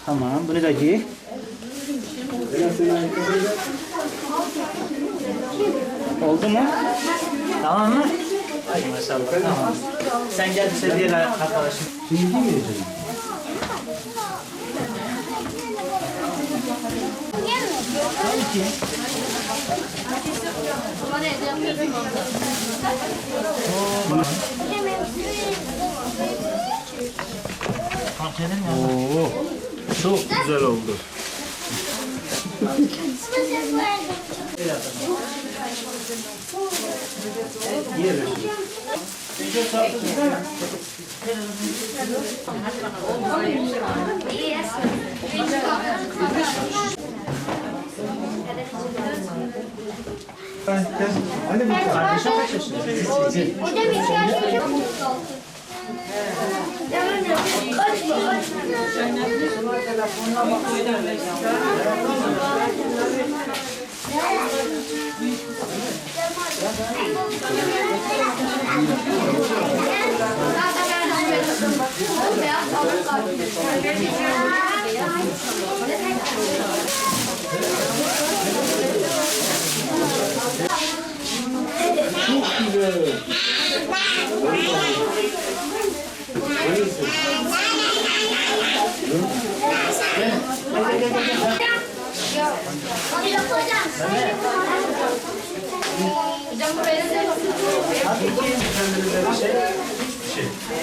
Tamam, bunu da giy. Oldu mu? Tamam mı? Ay maşallah, tamam. Sen gel bize diğer arkadaşım. Şimdi giymeyeceğim. Oo, çok güzel oldu. Anne bu Kardeşim kaç yaşında? Hocam iki yaş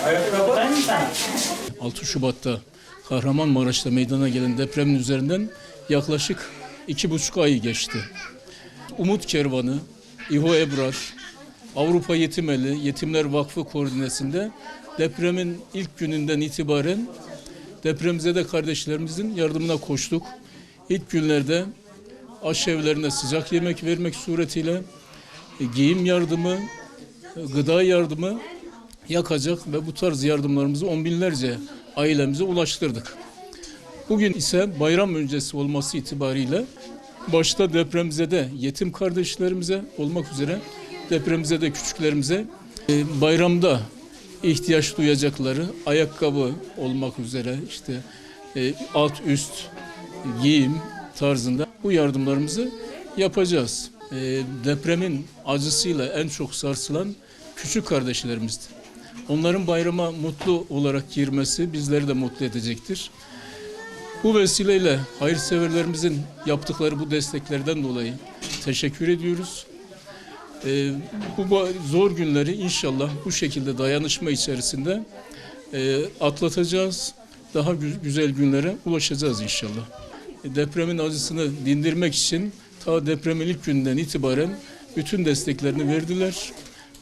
Ayakkabı. 6 Şubat'ta Kahramanmaraş'ta meydana gelen depremin üzerinden yaklaşık 2,5 ay geçti. Umut Kervanı, İHO Ebrar, Avrupa Yetim Eli, Yetimler Vakfı koordinesinde depremin ilk gününden itibaren depremzede kardeşlerimizin yardımına koştuk. İlk günlerde aşevlerine sıcak yemek vermek suretiyle giyim yardımı, gıda yardımı, yakacak ve bu tarz yardımlarımızı on binlerce ailemize ulaştırdık. Bugün ise bayram öncesi olması itibariyle başta depremzede yetim kardeşlerimize olmak üzere depremzede küçüklerimize bayramda ihtiyaç duyacakları ayakkabı olmak üzere işte alt üst giyim tarzında bu yardımlarımızı yapacağız. Depremin acısıyla en çok sarsılan küçük kardeşlerimizdir. Onların bayrama mutlu olarak girmesi bizleri de mutlu edecektir. Bu vesileyle hayırseverlerimizin yaptıkları bu desteklerden dolayı teşekkür ediyoruz. Bu zor günleri inşallah bu şekilde dayanışma içerisinde atlatacağız. Daha güzel günlere ulaşacağız inşallah. Depremin acısını dindirmek için ta depremin ilk günden itibaren bütün desteklerini verdiler.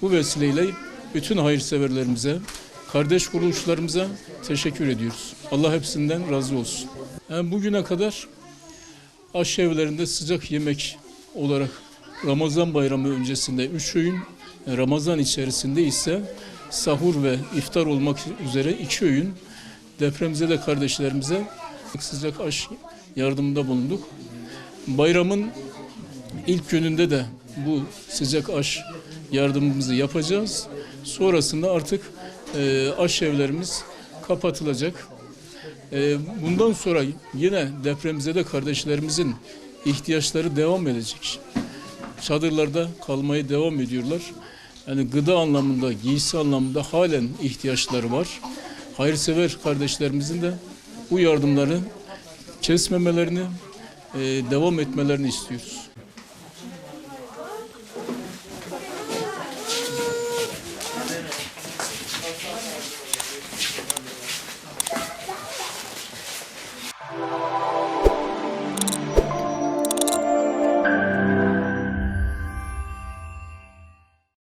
Bu vesileyle bütün hayırseverlerimize, kardeş kuruluşlarımıza teşekkür ediyoruz. Allah hepsinden razı olsun. Yani bugüne kadar aşevlerinde sıcak yemek olarak Ramazan bayramı öncesinde 3 öğün, Ramazan içerisinde ise sahur ve iftar olmak üzere 2 öğün depremzede kardeşlerimize sıcak aş yardımında bulunduk. Bayramın ilk gününde de bu sıcak aş yardımımızı yapacağız. Sonrasında artık aşevlerimiz kapatılacak. Bundan sonra yine depremzede kardeşlerimizin ihtiyaçları devam edecek. Çadırlarda kalmaya devam ediyorlar. Yani gıda anlamında, giysi anlamında halen ihtiyaçları var. Hayırsever kardeşlerimizin de bu yardımları kesmemelerini, devam etmelerini istiyoruz.